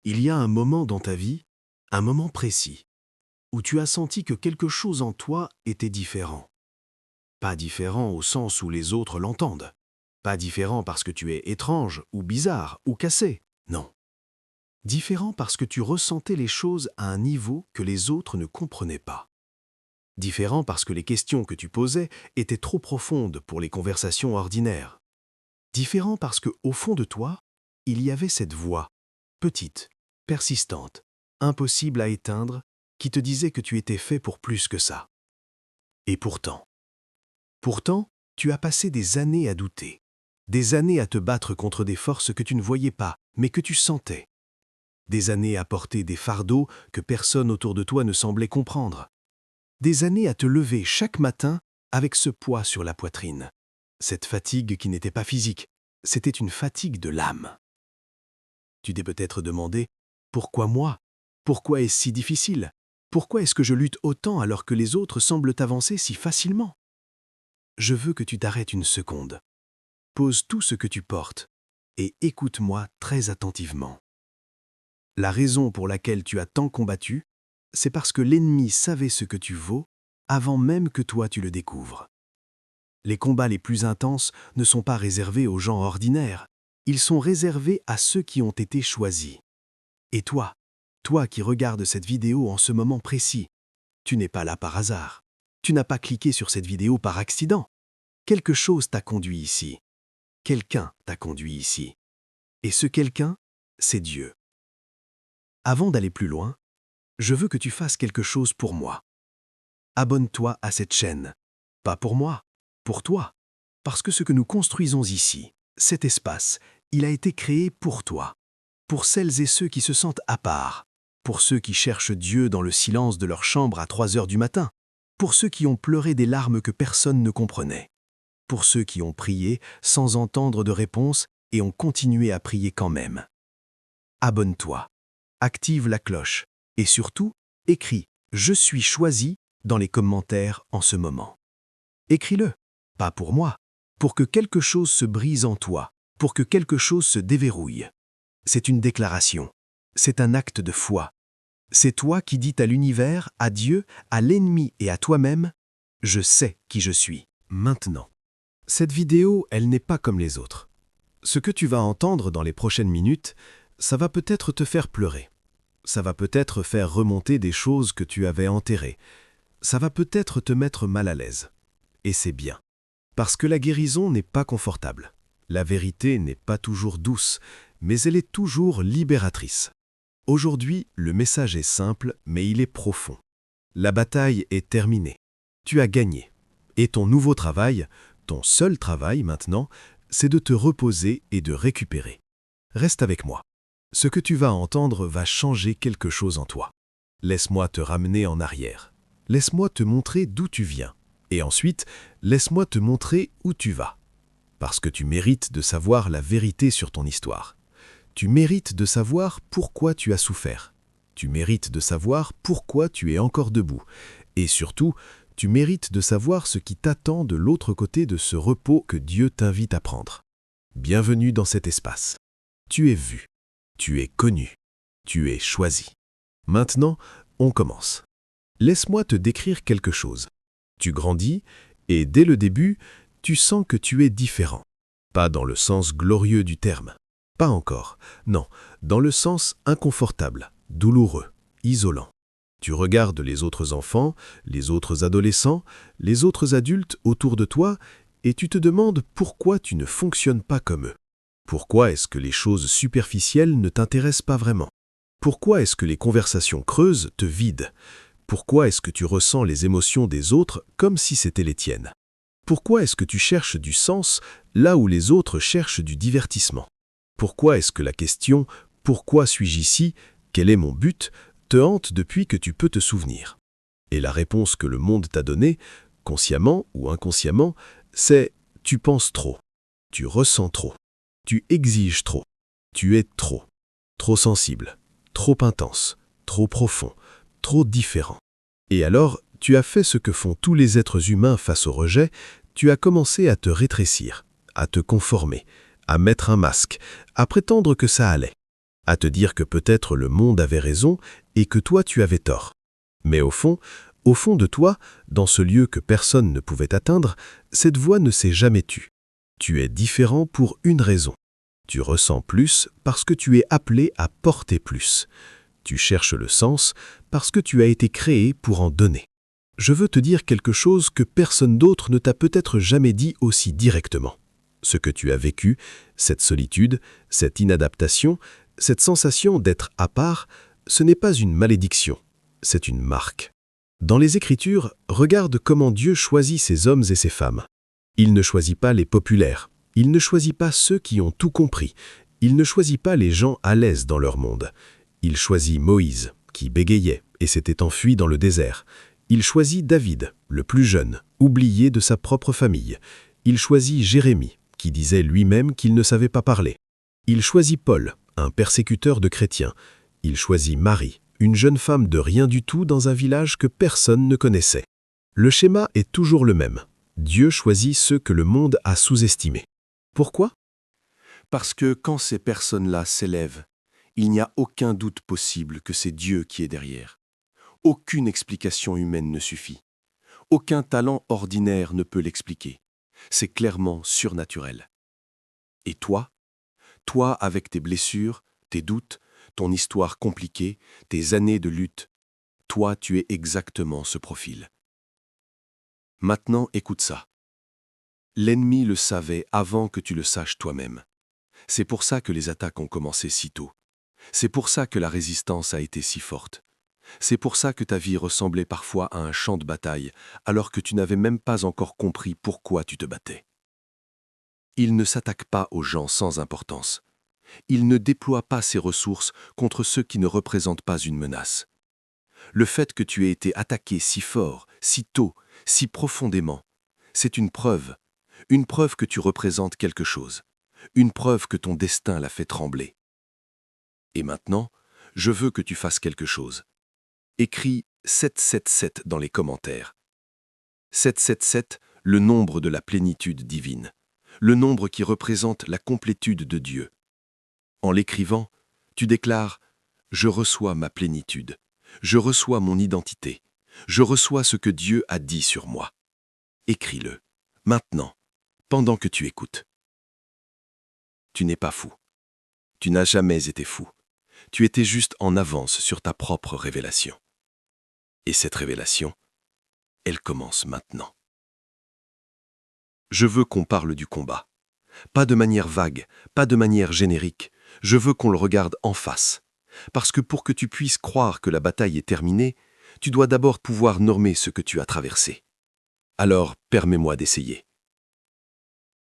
Il y a un moment dans ta vie, un moment précis, où tu as senti que quelque chose en toi était différent. Pas différent au sens où les autres l'entendent. Pas différent parce que tu es étrange ou bizarre ou cassé. Non. Différent parce que tu ressentais les choses à un niveau que les autres ne comprenaient pas. Différent parce que les questions que tu posais étaient trop profondes pour les conversations ordinaires. Différent parce que, au fond de toi, il y avait cette voix, petite, persistante, impossible à éteindre, qui te disait que tu étais fait pour plus que ça. Et pourtant, tu as passé des années à douter, des années à te battre contre des forces que tu ne voyais pas, mais que tu sentais, des années à porter des fardeaux que personne autour de toi ne semblait comprendre, des années à te lever chaque matin avec ce poids sur la poitrine, cette fatigue qui n'était pas physique, c'était une fatigue de l'âme. Tu t'es peut-être demandé « Pourquoi moi ? Pourquoi est-ce si difficile ? Pourquoi est-ce que je lutte autant alors que les autres semblent avancer si facilement ?» Je veux que tu t'arrêtes une seconde. Pose tout ce que tu portes et écoute-moi très attentivement. La raison pour laquelle tu as tant combattu, c'est parce que l'ennemi savait ce que tu vaux avant même que toi tu le découvres. Les combats les plus intenses ne sont pas réservés aux gens ordinaires, ils sont réservés à ceux qui ont été choisis. Et toi qui regardes cette vidéo en ce moment précis, tu n'es pas là par hasard. Tu n'as pas cliqué sur cette vidéo par accident. Quelque chose t'a conduit ici. Quelqu'un t'a conduit ici. Et ce quelqu'un, c'est Dieu. Avant d'aller plus loin, je veux que tu fasses quelque chose pour moi. Abonne-toi à cette chaîne. Pas pour moi, pour toi. Parce que ce que nous construisons ici, cet espace, il a été créé pour toi. Pour celles et ceux qui se sentent à part. Pour ceux qui cherchent Dieu dans le silence de leur chambre à 3 heures du matin. Pour ceux qui ont pleuré des larmes que personne ne comprenait. Pour ceux qui ont prié sans entendre de réponse et ont continué à prier quand même. Abonne-toi, active la cloche et surtout, écris « Je suis choisi » dans les commentaires en ce moment. Écris-le, pas pour moi, pour que quelque chose se brise en toi, pour que quelque chose se déverrouille. C'est une déclaration, c'est un acte de foi. C'est toi qui dis à l'univers, à Dieu, à l'ennemi et à toi-même « Je sais qui je suis, maintenant ». Cette vidéo, elle n'est pas comme les autres. Ce que tu vas entendre dans les prochaines minutes, ça va peut-être te faire pleurer. Ça va peut-être faire remonter des choses que tu avais enterrées. Ça va peut-être te mettre mal à l'aise. Et c'est bien. Parce que la guérison n'est pas confortable. La vérité n'est pas toujours douce, mais elle est toujours libératrice. Aujourd'hui, le message est simple, mais il est profond. La bataille est terminée. Tu as gagné. Et ton nouveau travail, ton seul travail maintenant, c'est de te reposer et de récupérer. Reste avec moi. Ce que tu vas entendre va changer quelque chose en toi. Laisse-moi te ramener en arrière. Laisse-moi te montrer d'où tu viens. Et ensuite, laisse-moi te montrer où tu vas. Parce que tu mérites de savoir la vérité sur ton histoire. Tu mérites de savoir pourquoi tu as souffert. Tu mérites de savoir pourquoi tu es encore debout. Et surtout, tu mérites de savoir ce qui t'attend de l'autre côté de ce repos que Dieu t'invite à prendre. Bienvenue dans cet espace. Tu es vu. Tu es connu. Tu es choisi. Maintenant, on commence. Laisse-moi te décrire quelque chose. Tu grandis et dès le début, tu sens que tu es différent. Pas dans le sens glorieux du terme. Pas encore. Non, dans le sens inconfortable, douloureux, isolant. Tu regardes les autres enfants, les autres adolescents, les autres adultes autour de toi et tu te demandes pourquoi tu ne fonctionnes pas comme eux. Pourquoi est-ce que les choses superficielles ne t'intéressent pas vraiment? Pourquoi est-ce que les conversations creuses te vident? Pourquoi est-ce que tu ressens les émotions des autres comme si c'était les tiennes? Pourquoi est-ce que tu cherches du sens là où les autres cherchent du divertissement? Pourquoi est-ce que la question « Pourquoi suis-je ici? Quel est mon but ?» te hante depuis que tu peux te souvenir? Et la réponse que le monde t'a donnée, consciemment ou inconsciemment, c'est « Tu penses trop, tu ressens trop, tu exiges trop, tu es trop, trop sensible, trop intense, trop profond, trop différent. » Et alors, tu as fait ce que font tous les êtres humains face au rejet, tu as commencé à te rétrécir, à te conformer, à mettre un masque, à prétendre que ça allait. à te dire que peut-être le monde avait raison et que toi tu avais tort. Mais au fond de toi, dans ce lieu que personne ne pouvait atteindre, cette voix ne s'est jamais tue. Tu es différent pour une raison. Tu ressens plus parce que tu es appelé à porter plus. Tu cherches le sens parce que tu as été créé pour en donner. Je veux te dire quelque chose que personne d'autre ne t'a peut-être jamais dit aussi directement. Ce que tu as vécu, cette solitude, cette inadaptation, cette sensation d'être à part, ce n'est pas une malédiction, c'est une marque. Dans les Écritures, regarde comment Dieu choisit ses hommes et ses femmes. Il ne choisit pas les populaires, il ne choisit pas ceux qui ont tout compris, il ne choisit pas les gens à l'aise dans leur monde. Il choisit Moïse, qui bégayait et s'était enfui dans le désert. Il choisit David, le plus jeune, oublié de sa propre famille. Il choisit Jérémie, qui disait lui-même qu'il ne savait pas parler. Il choisit Paul, un persécuteur de chrétiens. Il choisit Marie, une jeune femme de rien du tout dans un village que personne ne connaissait. Le schéma est toujours le même. Dieu choisit ceux que le monde a sous-estimés. Pourquoi ? Parce que quand ces personnes-là s'élèvent, il n'y a aucun doute possible que c'est Dieu qui est derrière. Aucune explication humaine ne suffit. Aucun talent ordinaire ne peut l'expliquer. C'est clairement surnaturel. Et toi avec tes blessures, tes doutes, ton histoire compliquée, tes années de lutte, toi tu es exactement ce profil. Maintenant, écoute ça. L'ennemi le savait avant que tu le saches toi-même. C'est pour ça que les attaques ont commencé si tôt. C'est pour ça que la résistance a été si forte. C'est pour ça que ta vie ressemblait parfois à un champ de bataille, alors que tu n'avais même pas encore compris pourquoi tu te battais. Il ne s'attaque pas aux gens sans importance. Il ne déploie pas ses ressources contre ceux qui ne représentent pas une menace. Le fait que tu aies été attaqué si fort, si tôt, si profondément, c'est une preuve que tu représentes quelque chose, une preuve que ton destin l'a fait trembler. Et maintenant, je veux que tu fasses quelque chose. Écris 777 dans les commentaires. 777, le nombre de la plénitude divine, le nombre qui représente la complétude de Dieu. En l'écrivant, tu déclares « Je reçois ma plénitude, je reçois mon identité, je reçois ce que Dieu a dit sur moi. » Écris-le, maintenant, pendant que tu écoutes. Tu n'es pas fou. Tu n'as jamais été fou. Tu étais juste en avance sur ta propre révélation. Et cette révélation, elle commence maintenant. Je veux qu'on parle du combat. Pas de manière vague, pas de manière générique. Je veux qu'on le regarde en face. Parce que pour que tu puisses croire que la bataille est terminée, tu dois d'abord pouvoir nommer ce que tu as traversé. Alors, permets-moi d'essayer.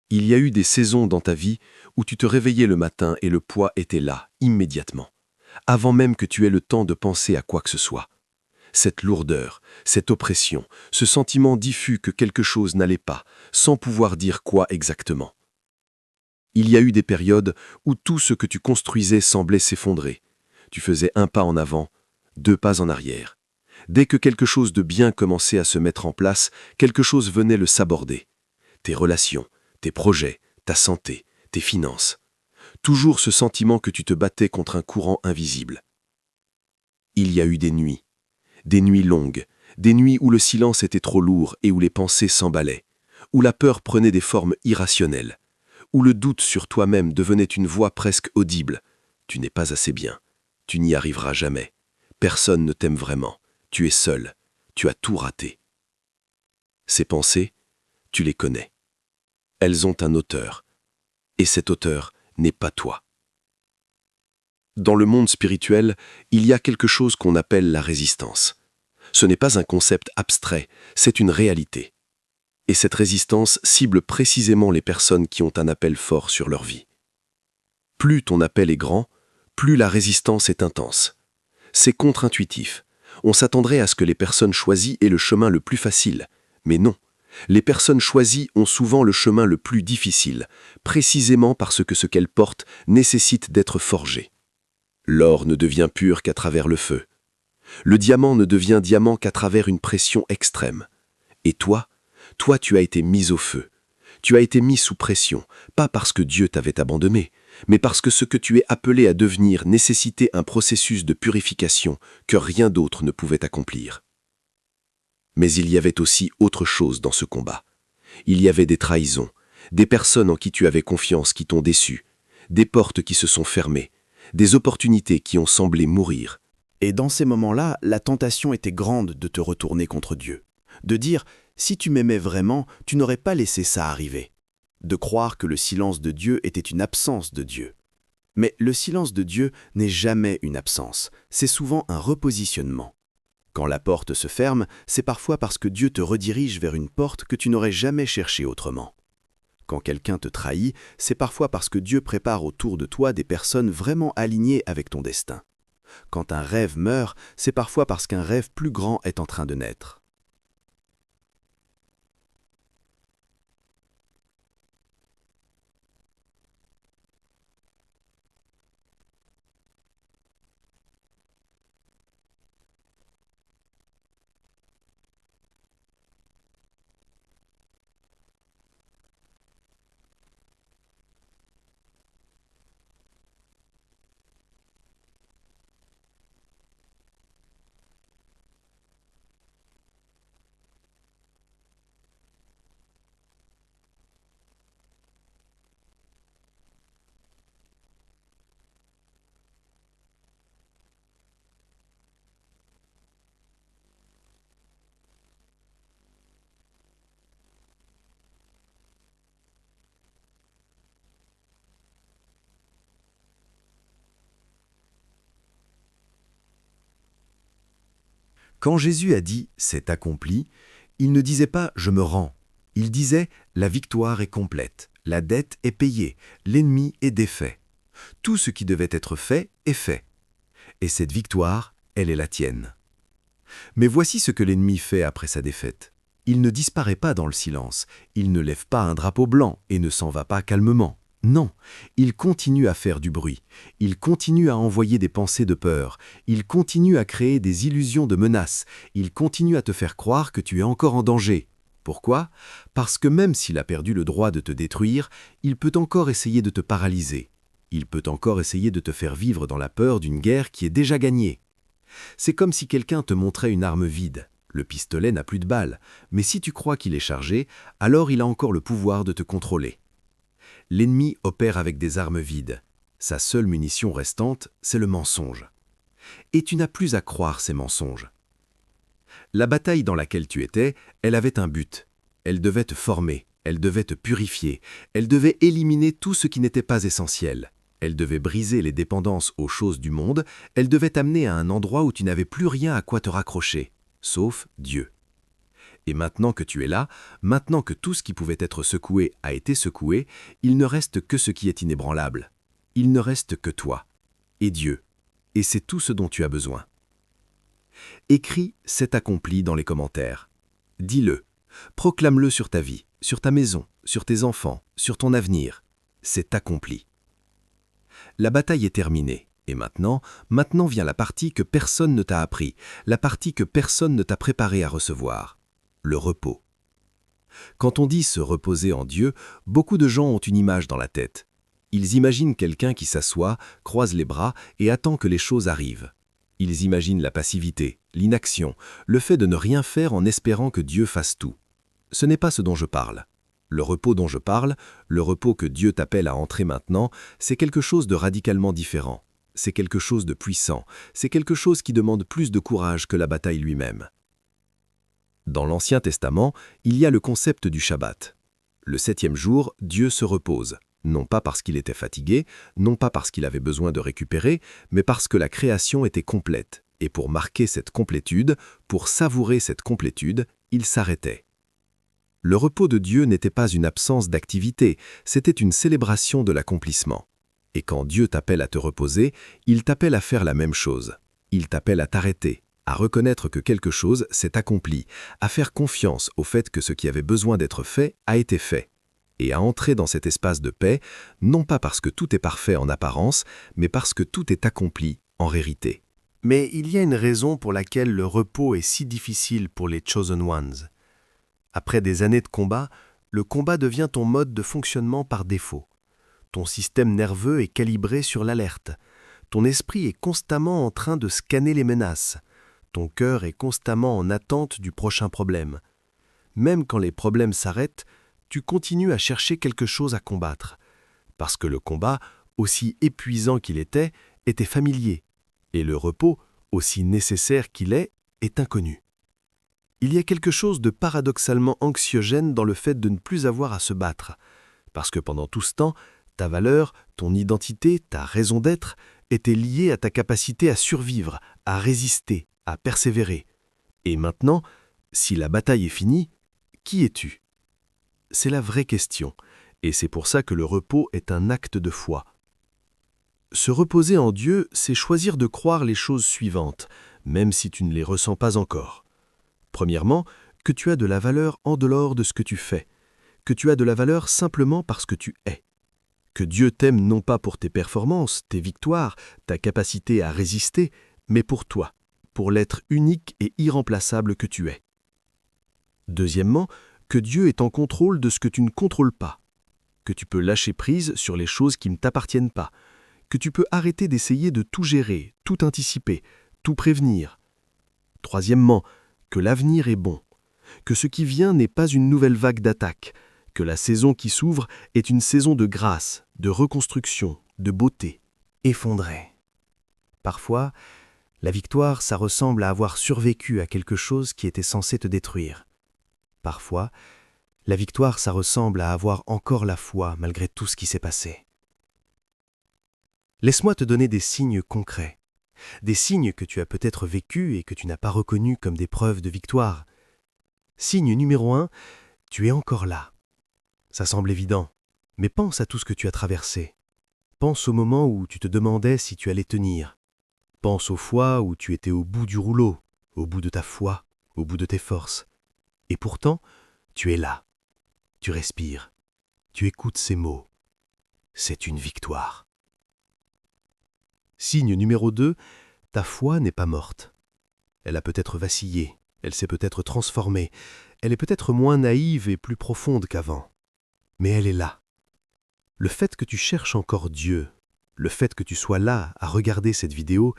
Il y a eu des saisons dans ta vie où tu te réveillais le matin et le poids était là, immédiatement, avant même que tu aies le temps de penser à quoi que ce soit. Cette lourdeur, cette oppression, ce sentiment diffus que quelque chose n'allait pas, sans pouvoir dire quoi exactement. Il y a eu des périodes où tout ce que tu construisais semblait s'effondrer. Tu faisais un pas en avant, 2 pas en arrière. Dès que quelque chose de bien commençait à se mettre en place, quelque chose venait le saborder. Tes relations, tes projets, ta santé, tes finances. Toujours ce sentiment que tu te battais contre un courant invisible. Il y a eu des nuits longues, des nuits où le silence était trop lourd et où les pensées s'emballaient, où la peur prenait des formes irrationnelles, où le doute sur toi-même devenait une voix presque audible. Tu n'es pas assez bien, tu n'y arriveras jamais, personne ne t'aime vraiment, tu es seul, tu as tout raté. Ces pensées, tu les connais. Elles ont un auteur, et cet auteur n'est pas toi. Dans le monde spirituel, il y a quelque chose qu'on appelle la résistance. Ce n'est pas un concept abstrait, c'est une réalité. Et cette résistance cible précisément les personnes qui ont un appel fort sur leur vie. Plus ton appel est grand, plus la résistance est intense. C'est contre-intuitif. On s'attendrait à ce que les personnes choisies aient le chemin le plus facile. Mais non, les personnes choisies ont souvent le chemin le plus difficile, précisément parce que ce qu'elles portent nécessite d'être forgé. L'or ne devient pur qu'à travers le feu. Le diamant ne devient diamant qu'à travers une pression extrême. Et toi, tu as été mis au feu. Tu as été mis sous pression, pas parce que Dieu t'avait abandonné, mais parce que ce que tu es appelé à devenir nécessitait un processus de purification que rien d'autre ne pouvait accomplir. Mais il y avait aussi autre chose dans ce combat. Il y avait des trahisons, des personnes en qui tu avais confiance qui t'ont déçu, des portes qui se sont fermées, des opportunités qui ont semblé mourir. Et dans ces moments-là, la tentation était grande de te retourner contre Dieu, de dire « si tu m'aimais vraiment, tu n'aurais pas laissé ça arriver », de croire que le silence de Dieu était une absence de Dieu. Mais le silence de Dieu n'est jamais une absence, c'est souvent un repositionnement. Quand la porte se ferme, c'est parfois parce que Dieu te redirige vers une porte que tu n'aurais jamais cherchée autrement. Quand quelqu'un te trahit, c'est parfois parce que Dieu prépare autour de toi des personnes vraiment alignées avec ton destin. Quand un rêve meurt, c'est parfois parce qu'un rêve plus grand est en train de naître. Quand Jésus a dit « c'est accompli », il ne disait pas « je me rends ». Il disait « la victoire est complète, la dette est payée, l'ennemi est défait. Tout ce qui devait être fait est fait. Et cette victoire, elle est la tienne. » Mais voici ce que l'ennemi fait après sa défaite. Il ne disparaît pas dans le silence, il ne lève pas un drapeau blanc et ne s'en va pas calmement. Non, il continue à faire du bruit, il continue à envoyer des pensées de peur, il continue à créer des illusions de menaces, il continue à te faire croire que tu es encore en danger. Pourquoi? Parce que même s'il a perdu le droit de te détruire, il peut encore essayer de te paralyser. Il peut encore essayer de te faire vivre dans la peur d'une guerre qui est déjà gagnée. C'est comme si quelqu'un te montrait une arme vide. Le pistolet n'a plus de balles, mais si tu crois qu'il est chargé, alors il a encore le pouvoir de te contrôler. L'ennemi opère avec des armes vides. Sa seule munition restante, c'est le mensonge. Et tu n'as plus à croire ces mensonges. La bataille dans laquelle tu étais, elle avait un but. Elle devait te former, elle devait te purifier, elle devait éliminer tout ce qui n'était pas essentiel. Elle devait briser les dépendances aux choses du monde, elle devait t'amener à un endroit où tu n'avais plus rien à quoi te raccrocher, sauf Dieu. Et maintenant que tu es là, maintenant que tout ce qui pouvait être secoué a été secoué, il ne reste que ce qui est inébranlable. Il ne reste que toi et Dieu. Et c'est tout ce dont tu as besoin. Écris « c'est accompli » dans les commentaires. Dis-le. Proclame-le sur ta vie, sur ta maison, sur tes enfants, sur ton avenir. C'est accompli. La bataille est terminée. Et maintenant vient la partie que personne ne t'a appris, la partie que personne ne t'a préparé à recevoir. Le repos. Quand on dit se reposer en Dieu, beaucoup de gens ont une image dans la tête. Ils imaginent quelqu'un qui s'assoit, croise les bras et attend que les choses arrivent. Ils imaginent la passivité, l'inaction, le fait de ne rien faire en espérant que Dieu fasse tout. Ce n'est pas ce dont je parle. Le repos dont je parle, le repos que Dieu t'appelle à entrer maintenant, c'est quelque chose de radicalement différent. C'est quelque chose de puissant, c'est quelque chose qui demande plus de courage que la bataille lui-même. Dans l'Ancien Testament, il y a le concept du Shabbat. Le 7e jour, Dieu se repose, non pas parce qu'il était fatigué, non pas parce qu'il avait besoin de récupérer, mais parce que la création était complète, et pour marquer cette complétude, pour savourer cette complétude, il s'arrêtait. Le repos de Dieu n'était pas une absence d'activité, c'était une célébration de l'accomplissement. Et quand Dieu t'appelle à te reposer, il t'appelle à faire la même chose. Il t'appelle à t'arrêter, à reconnaître que quelque chose s'est accompli, à faire confiance au fait que ce qui avait besoin d'être fait a été fait, et à entrer dans cet espace de paix, non pas parce que tout est parfait en apparence, mais parce que tout est accompli en vérité. Mais il y a une raison pour laquelle le repos est si difficile pour les Chosen Ones. Après des années de combat, le combat devient ton mode de fonctionnement par défaut. Ton système nerveux est calibré sur l'alerte. Ton esprit est constamment en train de scanner les menaces. Ton cœur est constamment en attente du prochain problème. Même quand les problèmes s'arrêtent, tu continues à chercher quelque chose à combattre. Parce que le combat, aussi épuisant qu'il était familier. Et le repos, aussi nécessaire qu'il est inconnu. Il y a quelque chose de paradoxalement anxiogène dans le fait de ne plus avoir à se battre. Parce que pendant tout ce temps, ta valeur, ton identité, ta raison d'être étaient liées à ta capacité à survivre, à résister, à persévérer. Et maintenant, si la bataille est finie, qui es-tu? C'est la vraie question, et c'est pour ça que le repos est un acte de foi. Se reposer en Dieu, c'est choisir de croire les choses suivantes, même si tu ne les ressens pas encore. Premièrement, que tu as de la valeur en dehors de ce que tu fais, que tu as de la valeur simplement parce que tu es, que Dieu t'aime non pas pour tes performances, tes victoires, ta capacité à résister, mais pour toi, pour l'être unique et irremplaçable que tu es. Deuxièmement, que Dieu est en contrôle de ce que tu ne contrôles pas, que tu peux lâcher prise sur les choses qui ne t'appartiennent pas, que tu peux arrêter d'essayer de tout gérer, tout anticiper, tout prévenir. Troisièmement, que l'avenir est bon, que ce qui vient n'est pas une nouvelle vague d'attaque, que la saison qui s'ouvre est une saison de grâce, de reconstruction, de beauté. Effondré. Parfois, la victoire, ça ressemble à avoir survécu à quelque chose qui était censé te détruire. Parfois, la victoire, ça ressemble à avoir encore la foi malgré tout ce qui s'est passé. Laisse-moi te donner des signes concrets, des signes que tu as peut-être vécus et que tu n'as pas reconnus comme des preuves de victoire. Signe numéro 1, tu es encore là. Ça semble évident, mais pense à tout ce que tu as traversé. Pense au moment où tu te demandais si tu allais tenir. Pense aux fois où tu étais au bout du rouleau, au bout de ta foi, au bout de tes forces. Et pourtant, tu es là. Tu respires. Tu écoutes ces mots. C'est une victoire. Signe numéro 2, ta foi n'est pas morte. Elle a peut-être vacillé, elle s'est peut-être transformée, elle est peut-être moins naïve et plus profonde qu'avant. Mais elle est là. Le fait que tu cherches encore Dieu, le fait que tu sois là à regarder cette vidéo,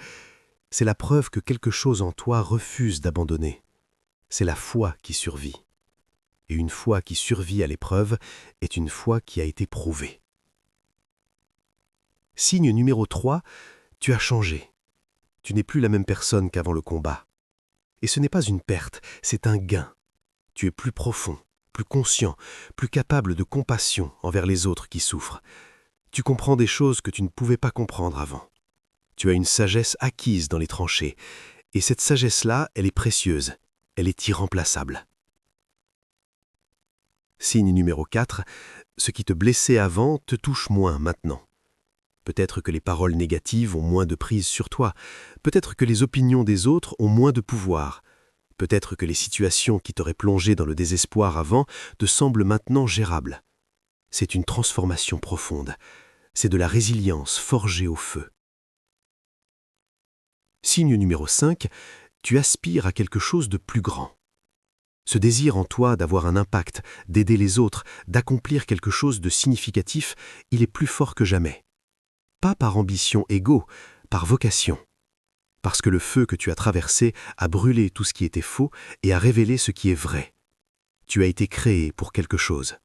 c'est la preuve que quelque chose en toi refuse d'abandonner. C'est la foi qui survit. Et une foi qui survit à l'épreuve est une foi qui a été prouvée. Signe numéro 3, tu as changé. Tu n'es plus la même personne qu'avant le combat. Et ce n'est pas une perte, c'est un gain. Tu es plus profond, plus conscient, plus capable de compassion envers les autres qui souffrent. Tu comprends des choses que tu ne pouvais pas comprendre avant. Tu as une sagesse acquise dans les tranchées. Et cette sagesse-là, elle est précieuse, elle est irremplaçable. Signe numéro 4, ce qui te blessait avant te touche moins maintenant. Peut-être que les paroles négatives ont moins de prise sur toi. Peut-être que les opinions des autres ont moins de pouvoir. Peut-être que les situations qui t'auraient plongé dans le désespoir avant te semblent maintenant gérables. C'est une transformation profonde. C'est de la résilience forgée au feu. Signe numéro 5, tu aspires à quelque chose de plus grand. Ce désir en toi d'avoir un impact, d'aider les autres, d'accomplir quelque chose de significatif, il est plus fort que jamais. Pas par ambition égo, par vocation. Parce que le feu que tu as traversé a brûlé tout ce qui était faux et a révélé ce qui est vrai. Tu as été créé pour quelque chose.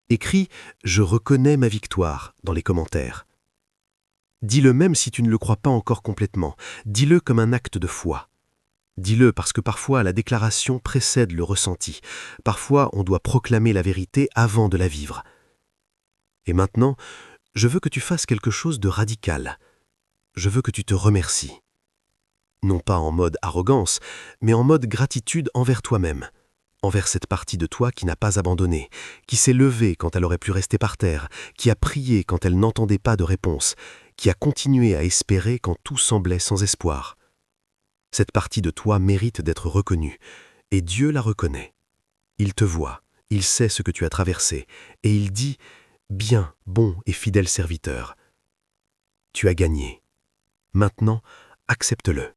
Écris « Je reconnais ma victoire » dans les commentaires. Dis-le même si tu ne le crois pas encore complètement. Dis-le comme un acte de foi. Dis-le parce que parfois la déclaration précède le ressenti. Parfois on doit proclamer la vérité avant de la vivre. Et maintenant, je veux que tu fasses quelque chose de radical. Je veux que tu te remercies. Non pas en mode arrogance, mais en mode gratitude envers toi-même, envers cette partie de toi qui n'a pas abandonné, qui s'est levée quand elle aurait pu rester par terre, qui a prié quand elle n'entendait pas de réponse, qui a continué à espérer quand tout semblait sans espoir. Cette partie de toi mérite d'être reconnue, et Dieu la reconnaît. Il te voit, il sait ce que tu as traversé, et il dit « Bien, bon et fidèle serviteur. » Tu as gagné. Maintenant, accepte-le.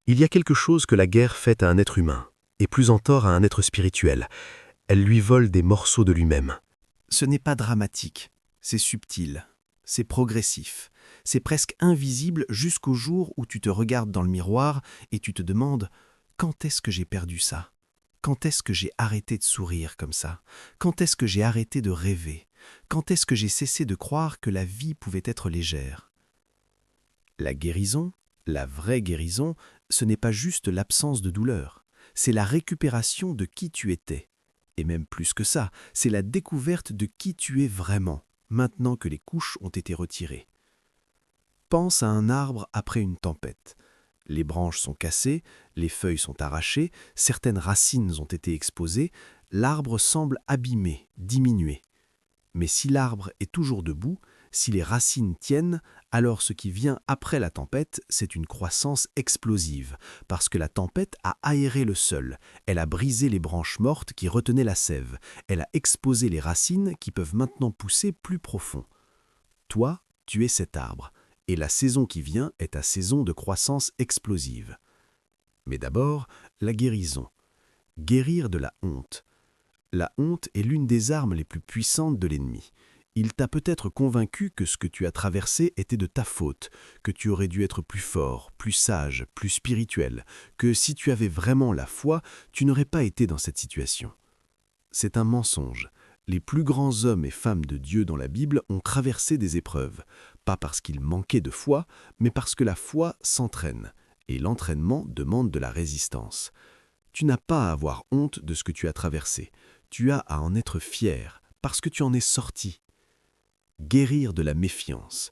Il y a quelque chose que la guerre fait à un être humain, et plus en tort à un être spirituel. Elle lui vole des morceaux de lui-même. Ce n'est pas dramatique, c'est subtil, c'est progressif, c'est presque invisible jusqu'au jour où tu te regardes dans le miroir et tu te demandes « Quand est-ce que j'ai perdu ça ? Quand est-ce que j'ai arrêté de sourire comme ça ? Quand est-ce que j'ai arrêté de rêver ? Quand est-ce que j'ai cessé de croire que la vie pouvait être légère ?» La guérison, la vraie guérison, ce n'est pas juste l'absence de douleur, c'est la récupération de qui tu étais. Et même plus que ça, c'est la découverte de qui tu es vraiment, maintenant que les couches ont été retirées. Pense à un arbre après une tempête. Les branches sont cassées, les feuilles sont arrachées, certaines racines ont été exposées, l'arbre semble abîmé, diminué. Mais si l'arbre est toujours debout, si les racines tiennent, alors ce qui vient après la tempête, c'est une croissance explosive, parce que la tempête a aéré le sol, elle a brisé les branches mortes qui retenaient la sève, elle a exposé les racines qui peuvent maintenant pousser plus profond. Toi, tu es cet arbre, et la saison qui vient est ta saison de croissance explosive. Mais d'abord, la guérison. Guérir de la honte. La honte est l'une des armes les plus puissantes de l'ennemi. Il t'a peut-être convaincu que ce que tu as traversé était de ta faute, que tu aurais dû être plus fort, plus sage, plus spirituel, que si tu avais vraiment la foi, tu n'aurais pas été dans cette situation. C'est un mensonge. Les plus grands hommes et femmes de Dieu dans la Bible ont traversé des épreuves, pas parce qu'ils manquaient de foi, mais parce que la foi s'entraîne, et l'entraînement demande de la résistance. Tu n'as pas à avoir honte de ce que tu as traversé, tu as à en être fier, parce que tu en es sorti. Guérir de la méfiance.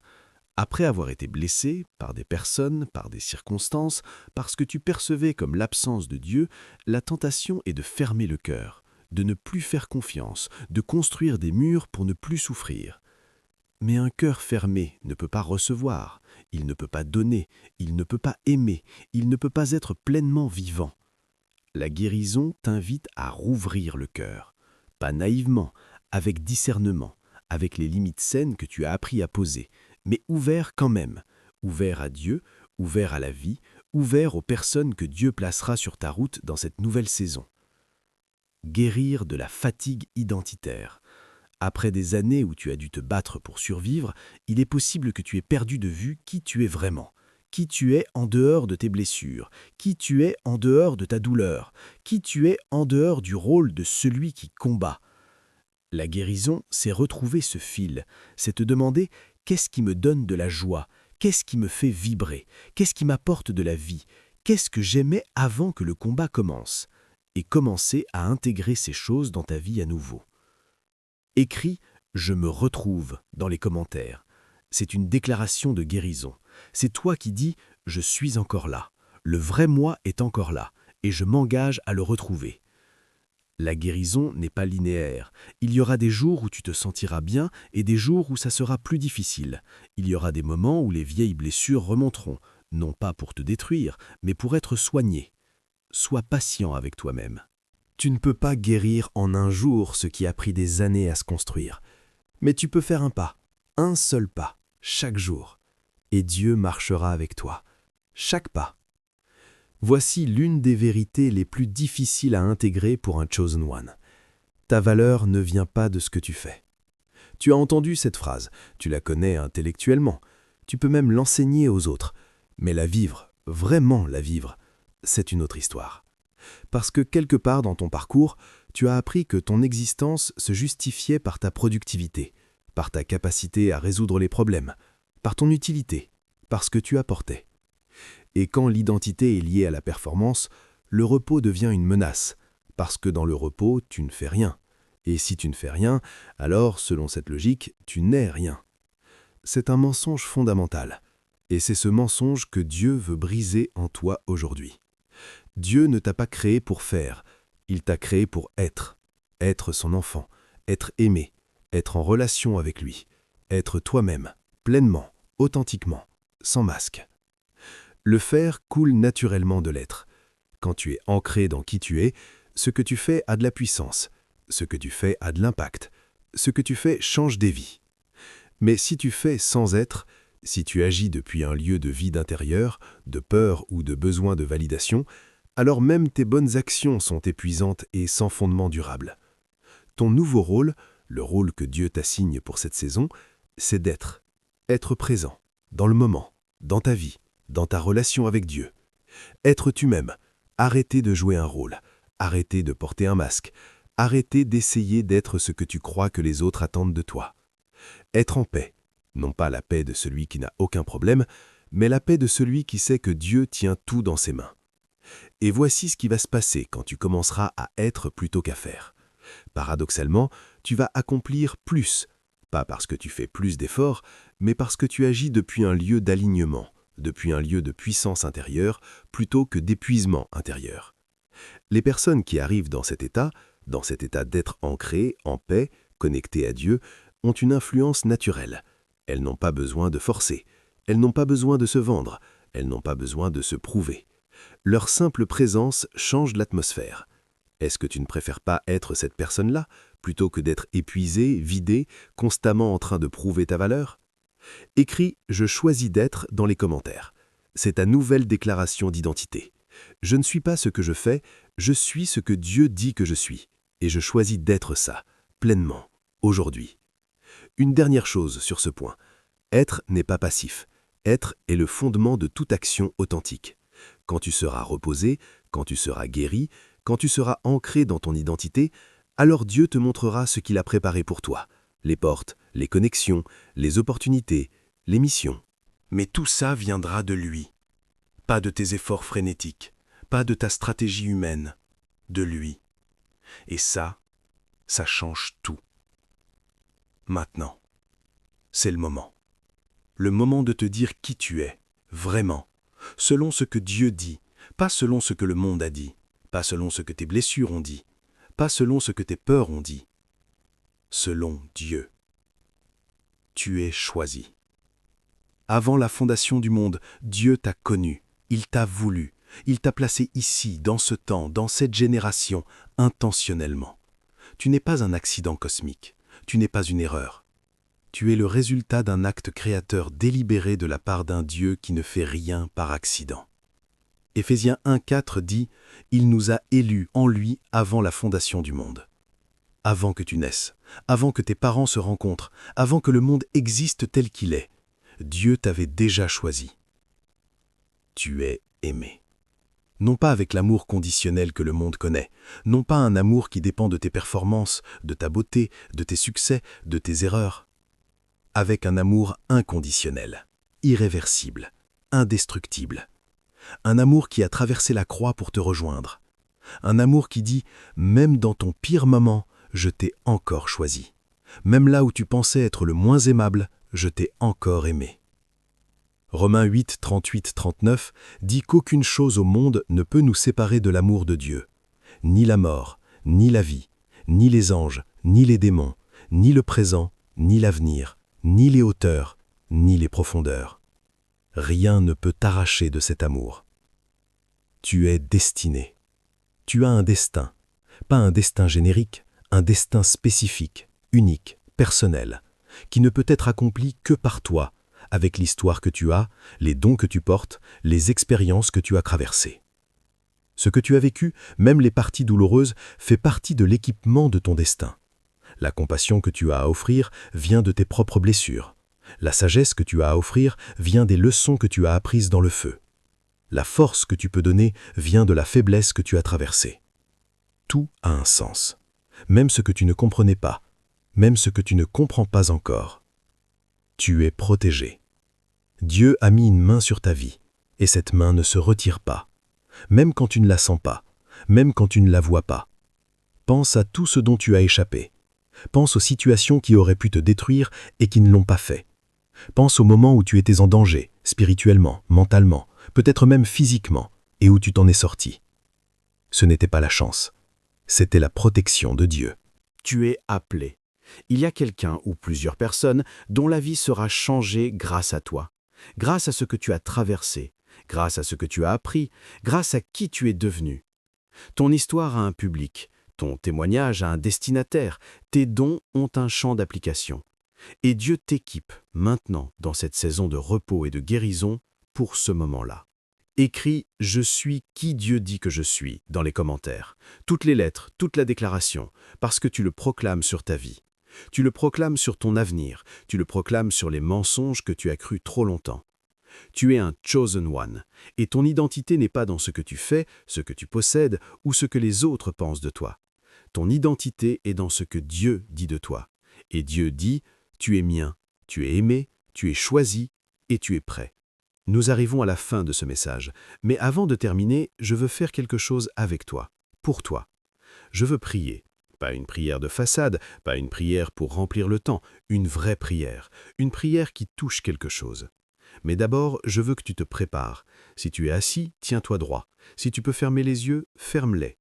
Après avoir été blessé par des personnes, par des circonstances, parce que tu percevais comme l'absence de Dieu, la tentation est de fermer le cœur, de ne plus faire confiance, de construire des murs pour ne plus souffrir. Mais un cœur fermé ne peut pas recevoir, il ne peut pas donner, il ne peut pas aimer, il ne peut pas être pleinement vivant. La guérison t'invite à rouvrir le cœur, pas naïvement, avec discernement, avec les limites saines que tu as appris à poser, mais ouvert quand même, ouvert à Dieu, ouvert à la vie, ouvert aux personnes que Dieu placera sur ta route dans cette nouvelle saison. Guérir de la fatigue identitaire. Après des années où tu as dû te battre pour survivre, il est possible que tu aies perdu de vue qui tu es vraiment, qui tu es en dehors de tes blessures, qui tu es en dehors de ta douleur, qui tu es en dehors du rôle de celui qui combat. La guérison, c'est retrouver ce fil, c'est te demander qu'est-ce qui me donne de la joie, qu'est-ce qui me fait vibrer, qu'est-ce qui m'apporte de la vie, qu'est-ce que j'aimais avant que le combat commence, et commencer à intégrer ces choses dans ta vie à nouveau. Écris « Je me retrouve » dans les commentaires. C'est une déclaration de guérison. C'est toi qui dis « Je suis encore là, le vrai moi est encore là, et je m'engage à le retrouver ». La guérison n'est pas linéaire. Il y aura des jours où tu te sentiras bien et des jours où ça sera plus difficile. Il y aura des moments où les vieilles blessures remonteront, non pas pour te détruire, mais pour être soignées. Sois patient avec toi-même. Tu ne peux pas guérir en un jour ce qui a pris des années à se construire. Mais tu peux faire un seul pas, chaque jour. Et Dieu marchera avec toi. Chaque pas. Voici l'une des vérités les plus difficiles à intégrer pour un chosen one. Ta valeur ne vient pas de ce que tu fais. Tu as entendu cette phrase, tu la connais intellectuellement, tu peux même l'enseigner aux autres, mais la vivre, vraiment la vivre, c'est une autre histoire. Parce que quelque part dans ton parcours, tu as appris que ton existence se justifiait par ta productivité, par ta capacité à résoudre les problèmes, par ton utilité, par ce que tu apportais. Et quand l'identité est liée à la performance, le repos devient une menace, parce que dans le repos, tu ne fais rien. Et si tu ne fais rien, alors, selon cette logique, tu n'es rien. C'est un mensonge fondamental, et c'est ce mensonge que Dieu veut briser en toi aujourd'hui. Dieu ne t'a pas créé pour faire, il t'a créé pour être son enfant, être aimé, être en relation avec lui, être toi-même, pleinement, authentiquement, sans masque. Le faire coule naturellement de l'être. Quand tu es ancré dans qui tu es, ce que tu fais a de la puissance, ce que tu fais a de l'impact, ce que tu fais change des vies. Mais si tu fais sans être, si tu agis depuis un lieu de vide intérieur, de peur ou de besoin de validation, alors même tes bonnes actions sont épuisantes et sans fondement durable. Ton nouveau rôle, le rôle que Dieu t'assigne pour cette saison, c'est être présent, dans le moment, dans ta vie, dans ta relation avec Dieu. Être tu-même, arrêter de jouer un rôle, arrêter de porter un masque, arrêter d'essayer d'être ce que tu crois que les autres attendent de toi. Être en paix, non pas la paix de celui qui n'a aucun problème, mais la paix de celui qui sait que Dieu tient tout dans ses mains. Et voici ce qui va se passer quand tu commenceras à être plutôt qu'à faire. Paradoxalement, tu vas accomplir plus, pas parce que tu fais plus d'efforts, mais parce que tu agis depuis un lieu d'alignement, depuis un lieu de puissance intérieure, plutôt que d'épuisement intérieur. Les personnes qui arrivent dans cet état d'être ancrées, en paix, connectées à Dieu, ont une influence naturelle. Elles n'ont pas besoin de forcer, elles n'ont pas besoin de se vendre, elles n'ont pas besoin de se prouver. Leur simple présence change l'atmosphère. Est-ce que tu ne préfères pas être cette personne-là, plutôt que d'être épuisé, vidé, constamment en train de prouver ta valeur? Écris « Je choisis d'être » dans les commentaires. C'est ta nouvelle déclaration d'identité. Je ne suis pas ce que je fais, je suis ce que Dieu dit que je suis. Et je choisis d'être ça, pleinement, aujourd'hui. Une dernière chose sur ce point. Être n'est pas passif. Être est le fondement de toute action authentique. Quand tu seras reposé, quand tu seras guéri, quand tu seras ancré dans ton identité, alors Dieu te montrera ce qu'il a préparé pour toi. Les portes, les connexions, les opportunités, les missions. Mais tout ça viendra de lui. Pas de tes efforts frénétiques, pas de ta stratégie humaine, de lui. Et ça change tout. Maintenant, c'est le moment. Le moment de te dire qui tu es, vraiment, selon ce que Dieu dit, pas selon ce que le monde a dit, pas selon ce que tes blessures ont dit, pas selon ce que tes peurs ont dit, selon Dieu. Tu es choisi. Avant la fondation du monde, Dieu t'a connu, il t'a voulu, il t'a placé ici, dans ce temps, dans cette génération, intentionnellement. Tu n'es pas un accident cosmique, tu n'es pas une erreur. Tu es le résultat d'un acte créateur délibéré de la part d'un Dieu qui ne fait rien par accident. Éphésiens 1,4 dit « Il nous a élus en lui avant la fondation du monde ». Avant que tu naisses, avant que tes parents se rencontrent, avant que le monde existe tel qu'il est, Dieu t'avait déjà choisi. Tu es aimé. Non pas avec l'amour conditionnel que le monde connaît, non pas un amour qui dépend de tes performances, de ta beauté, de tes succès, de tes erreurs. Avec un amour inconditionnel, irréversible, indestructible. Un amour qui a traversé la croix pour te rejoindre. Un amour qui dit « Même dans ton pire moment, je t'ai encore choisi. Même là où tu pensais être le moins aimable, je t'ai encore aimé. » Romains 8, 38-39 dit qu'aucune chose au monde ne peut nous séparer de l'amour de Dieu. Ni la mort, ni la vie, ni les anges, ni les démons, ni le présent, ni l'avenir, ni les hauteurs, ni les profondeurs. Rien ne peut t'arracher de cet amour. Tu es destiné. Tu as un destin, pas un destin générique, un destin spécifique, unique, personnel, qui ne peut être accompli que par toi, avec l'histoire que tu as, les dons que tu portes, les expériences que tu as traversées. Ce que tu as vécu, même les parties douloureuses, fait partie de l'équipement de ton destin. La compassion que tu as à offrir vient de tes propres blessures. La sagesse que tu as à offrir vient des leçons que tu as apprises dans le feu. La force que tu peux donner vient de la faiblesse que tu as traversée. Tout a un sens, même ce que tu ne comprenais pas, même ce que tu ne comprends pas encore. Tu es protégé. Dieu a mis une main sur ta vie, et cette main ne se retire pas, même quand tu ne la sens pas, même quand tu ne la vois pas. Pense à tout ce dont tu as échappé. Pense aux situations qui auraient pu te détruire et qui ne l'ont pas fait. Pense aux moments où tu étais en danger, spirituellement, mentalement, peut-être même physiquement, et où tu t'en es sorti. Ce n'était pas la chance, c'était la protection de Dieu. Tu es appelé. Il y a quelqu'un ou plusieurs personnes dont la vie sera changée grâce à toi, grâce à ce que tu as traversé, grâce à ce que tu as appris, grâce à qui tu es devenu. Ton histoire a un public, ton témoignage a un destinataire, tes dons ont un champ d'application. Et Dieu t'équipe maintenant dans cette saison de repos et de guérison pour ce moment-là. Écris « Je suis qui Dieu dit que je suis » dans les commentaires. Toutes les lettres, toute la déclaration, parce que tu le proclames sur ta vie. Tu le proclames sur ton avenir, tu le proclames sur les mensonges que tu as cru trop longtemps. Tu es un chosen one, et ton identité n'est pas dans ce que tu fais, ce que tu possèdes ou ce que les autres pensent de toi. Ton identité est dans ce que Dieu dit de toi. Et Dieu dit « Tu es mien, tu es aimé, tu es choisi et tu es prêt ». Nous arrivons à la fin de ce message, mais avant de terminer, je veux faire quelque chose avec toi, pour toi. Je veux prier. Pas une prière de façade, pas une prière pour remplir le temps, une vraie prière, une prière qui touche quelque chose. Mais d'abord, je veux que tu te prépares. Si tu es assis, tiens-toi droit. Si tu peux fermer les yeux, ferme-les.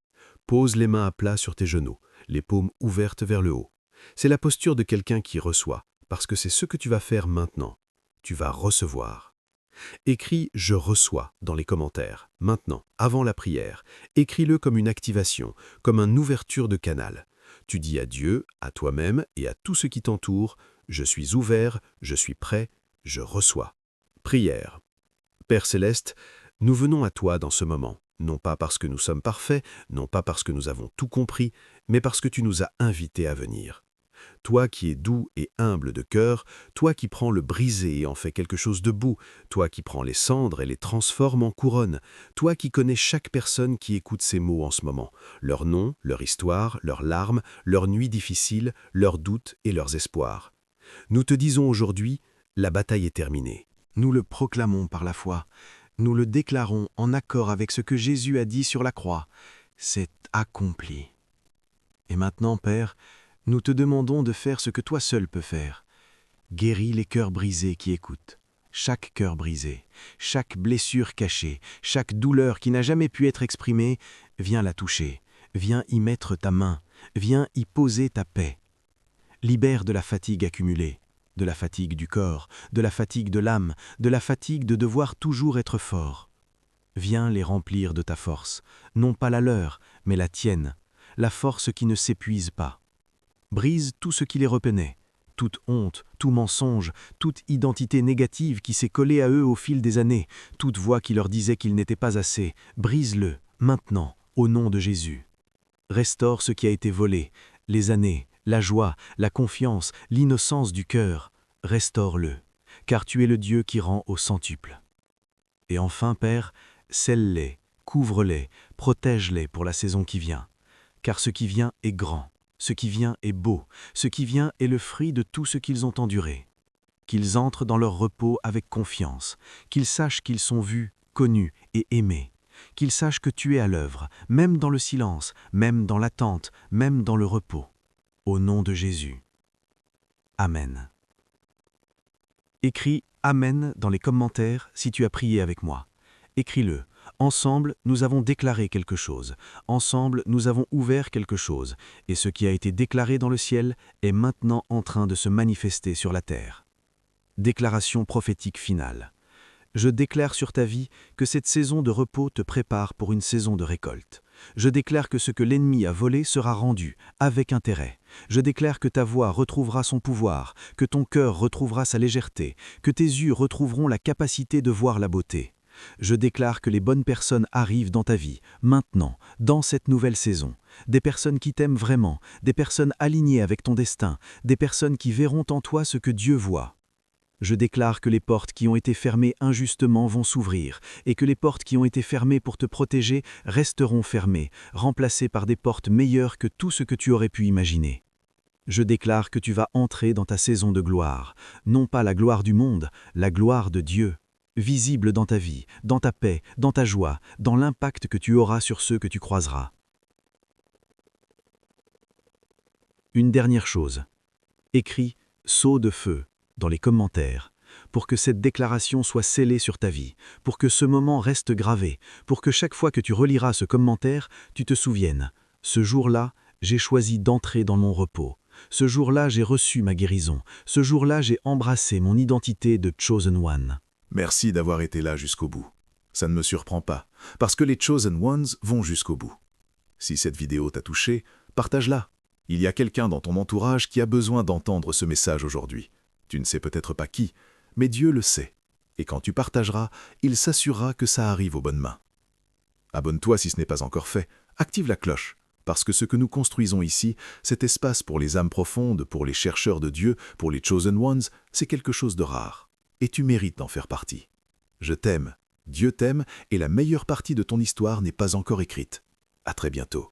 Pose les mains à plat sur tes genoux, les paumes ouvertes vers le haut. C'est la posture de quelqu'un qui reçoit, parce que c'est ce que tu vas faire maintenant. Tu vas recevoir. Écris « Je reçois » dans les commentaires, maintenant, avant la prière. Écris-le comme une activation, comme une ouverture de canal. Tu dis à Dieu, à toi-même et à tout ce qui t'entoure « Je suis ouvert, je suis prêt, je reçois ». Prière. Père Céleste, nous venons à toi dans ce moment, non pas parce que nous sommes parfaits, non pas parce que nous avons tout compris, mais parce que tu nous as invités à venir. Toi qui es doux et humble de cœur, toi qui prends le brisé et en fais quelque chose de beau, toi qui prends les cendres et les transformes en couronne, toi qui connais chaque personne qui écoute ces mots en ce moment, leur nom, leur histoire, leurs larmes, leurs nuits difficiles, leurs doutes et leurs espoirs. Nous te disons aujourd'hui, la bataille est terminée. Nous le proclamons par la foi. Nous le déclarons en accord avec ce que Jésus a dit sur la croix. C'est accompli. Et maintenant, Père, nous te demandons de faire ce que toi seul peux faire. Guéris les cœurs brisés qui écoutent. Chaque cœur brisé, chaque blessure cachée, chaque douleur qui n'a jamais pu être exprimée, viens la toucher. Viens y mettre ta main. Viens y poser ta paix. Libère de la fatigue accumulée, de la fatigue du corps, de la fatigue de l'âme, de la fatigue de devoir toujours être fort. Viens les remplir de ta force, non pas la leur, mais la tienne, la force qui ne s'épuise pas. Brise tout ce qui les retenait, toute honte, tout mensonge, toute identité négative qui s'est collée à eux au fil des années, toute voix qui leur disait qu'ils n'étaient pas assez, brise-le, maintenant, au nom de Jésus. Restaure ce qui a été volé, les années, la joie, la confiance, l'innocence du cœur, restaure-le, car tu es le Dieu qui rend au centuple. Et enfin, Père, scelle-les, couvre-les, protège-les pour la saison qui vient, car ce qui vient est grand. Ce qui vient est beau, ce qui vient est le fruit de tout ce qu'ils ont enduré. Qu'ils entrent dans leur repos avec confiance, qu'ils sachent qu'ils sont vus, connus et aimés, qu'ils sachent que tu es à l'œuvre, même dans le silence, même dans l'attente, même dans le repos. Au nom de Jésus. Amen. Écris « Amen » dans les commentaires si tu as prié avec moi. Écris-le. Ensemble, nous avons déclaré quelque chose. Ensemble, nous avons ouvert quelque chose. Et ce qui a été déclaré dans le ciel est maintenant en train de se manifester sur la terre. Déclaration prophétique finale. Je déclare sur ta vie que cette saison de repos te prépare pour une saison de récolte. Je déclare que ce que l'ennemi a volé sera rendu, avec intérêt. Je déclare que ta voix retrouvera son pouvoir, que ton cœur retrouvera sa légèreté, que tes yeux retrouveront la capacité de voir la beauté. Je déclare que les bonnes personnes arrivent dans ta vie, maintenant, dans cette nouvelle saison. Des personnes qui t'aiment vraiment, des personnes alignées avec ton destin, des personnes qui verront en toi ce que Dieu voit. Je déclare que les portes qui ont été fermées injustement vont s'ouvrir, et que les portes qui ont été fermées pour te protéger resteront fermées, remplacées par des portes meilleures que tout ce que tu aurais pu imaginer. Je déclare que tu vas entrer dans ta saison de gloire, non pas la gloire du monde, la gloire de Dieu. Visible dans ta vie, dans ta paix, dans ta joie, dans l'impact que tu auras sur ceux que tu croiseras. Une dernière chose. Écris « Sceau de feu » dans les commentaires, pour que cette déclaration soit scellée sur ta vie, pour que ce moment reste gravé, pour que chaque fois que tu reliras ce commentaire, tu te souviennes. Ce jour-là, j'ai choisi d'entrer dans mon repos. Ce jour-là, j'ai reçu ma guérison. Ce jour-là, j'ai embrassé mon identité de Chosen One. Merci d'avoir été là jusqu'au bout. Ça ne me surprend pas, parce que les Chosen Ones vont jusqu'au bout. Si cette vidéo t'a touché, partage-la. Il y a quelqu'un dans ton entourage qui a besoin d'entendre ce message aujourd'hui. Tu ne sais peut-être pas qui, mais Dieu le sait. Et quand tu partageras, il s'assurera que ça arrive aux bonnes mains. Abonne-toi si ce n'est pas encore fait. Active la cloche. Parce que ce que nous construisons ici, cet espace pour les âmes profondes, pour les chercheurs de Dieu, pour les Chosen Ones, c'est quelque chose de rare. Et tu mérites d'en faire partie. Je t'aime, Dieu t'aime, et la meilleure partie de ton histoire n'est pas encore écrite. À très bientôt.